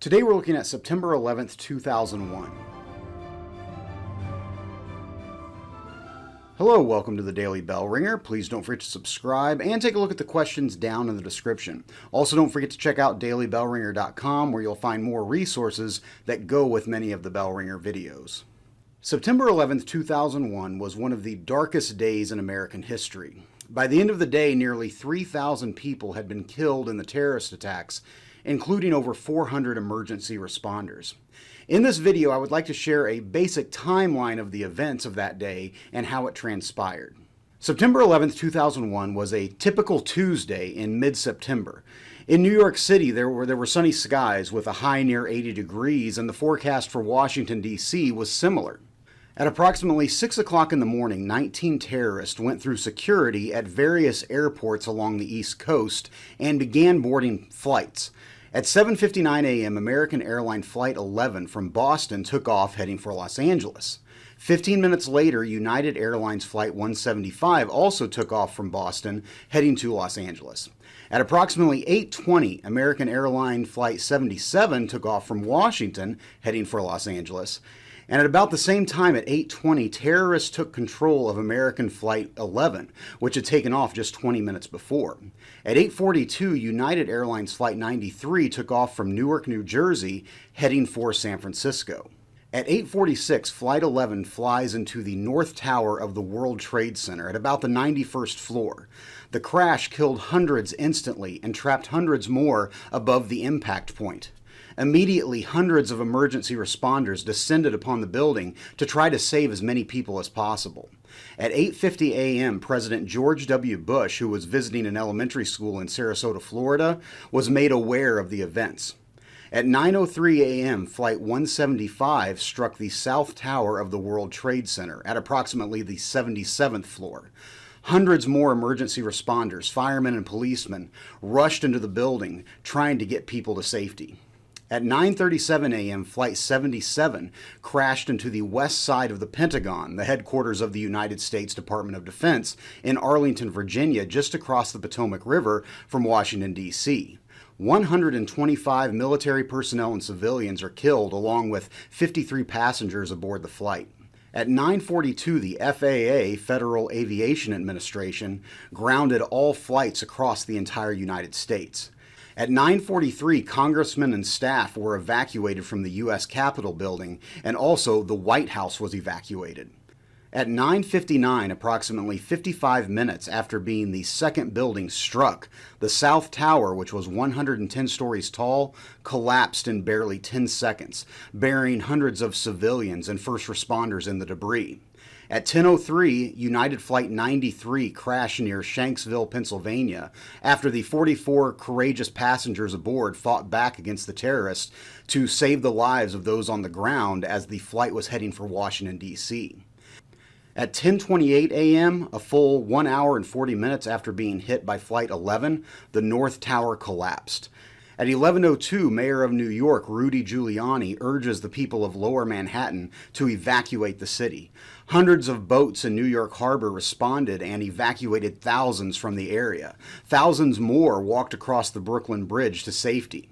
Today we're looking at September 11th, 2001. Hello, welcome to the Daily Bellringer. Please don't forget to subscribe and take a look at the questions down in the description. Also, don't forget to check out dailybellringer.com where you'll find more resources that go with many of the Bellringer videos. September 11th, 2001 was one of the darkest days in American history. By the end of the day, nearly 3,000 people had been killed in the terrorist attacks, including over 400 emergency responders. In this video, I would like to share a basic timeline of the events of that day and how it transpired. September 11th, 2001 was a typical Tuesday in mid-September. In New York City, there were sunny skies with a high near 80 degrees, and the forecast for Washington, D.C. was similar. At approximately 6 o'clock in the morning, 19 terrorists went through security at various airports along the East Coast and began boarding flights. At 7:59 a.m., American Airline Flight 11 from Boston took off heading for Los Angeles. 15 minutes later, United Airlines Flight 175 also took off from Boston heading to Los Angeles. At approximately 8:20, American Airline Flight 77 took off from Washington heading for Los Angeles. And at about the same time at 8:20, terrorists took control of American Flight 11, which had taken off just 20 minutes before. At 8:42, United Airlines Flight 93 took off from Newark, New Jersey, heading for San Francisco. At 8:46, Flight 11 flies into the North Tower of the World Trade Center at about the 91st floor. The crash killed hundreds instantly and trapped hundreds more above the impact point. Immediately, hundreds of emergency responders descended upon the building to try to save as many people as possible. At 8:50 a.m., President George W. Bush, who was visiting an elementary school in Sarasota, Florida, was made aware of the events. At 9:03 a.m., Flight 175 struck the South Tower of the World Trade Center at approximately the 77th floor. Hundreds more emergency responders, firemen and policemen, rushed into the building trying to get people to safety. At 9:37 a.m., Flight 77 crashed into the west side of the Pentagon, the headquarters of the United States Department of Defense, in Arlington, Virginia, just across the Potomac River from Washington, D.C. 125 military personnel and civilians are killed, along with 53 passengers aboard the flight. At 9:42, the FAA, Federal Aviation Administration, grounded all flights across the entire United States. At 9:43, congressmen and staff were evacuated from the U.S. Capitol building, and also the White House was evacuated. At 9:59, approximately 55 minutes after being the second building struck, the South Tower, which was 110 stories tall, collapsed in barely 10 seconds, burying hundreds of civilians and first responders in the debris. At 10:03, United Flight 93 crashed near Shanksville, Pennsylvania, after the 44 courageous passengers aboard fought back against the terrorists to save the lives of those on the ground as the flight was heading for Washington, D.C. At 10:28 a.m., a full 1 hour and 40 minutes after being hit by Flight 11, the North Tower collapsed. At 11:02, Mayor of New York Rudy Giuliani urges the people of Lower Manhattan to evacuate the city. Hundreds of boats in New York Harbor responded and evacuated thousands from the area. Thousands more walked across the Brooklyn Bridge to safety.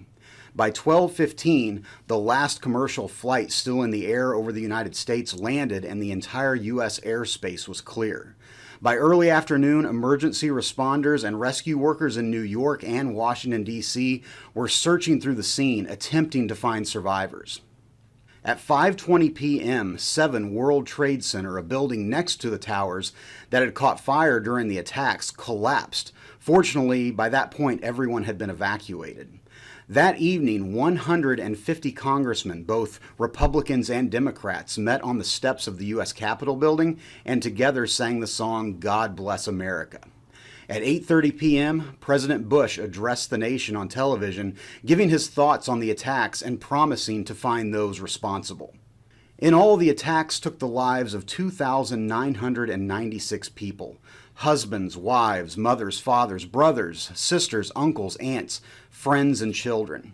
By 12:15, the last commercial flight still in the air over the United States landed and the entire U.S. airspace was clear. By early afternoon, emergency responders and rescue workers in New York and Washington, D.C. were searching through the scene, attempting to find survivors. At 5:20 p.m., 7 World Trade Center, a building next to the towers that had caught fire during the attacks, collapsed. Fortunately, by that point, everyone had been evacuated. That evening, 150 congressmen, both Republicans and Democrats, met on the steps of the U.S. Capitol building and together sang the song, "God Bless America." At 8:30 p.m., President Bush addressed the nation on television, giving his thoughts on the attacks and promising to find those responsible. In all, the attacks took the lives of 2,996 people. Husbands, wives, mothers, fathers, brothers, sisters, uncles, aunts, friends, and children.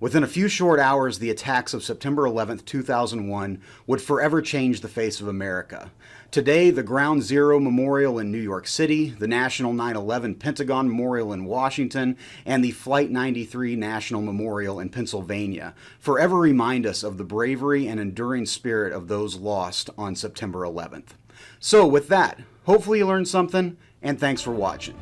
Within a few short hours, the attacks of September 11th, 2001 would forever change the face of America. Today, the Ground Zero Memorial in New York City, the National 9/11 Pentagon Memorial in Washington, and the Flight 93 National Memorial in Pennsylvania forever remind us of the bravery and enduring spirit of those lost on September 11th. So with that, hopefully you learned something, and thanks for watching.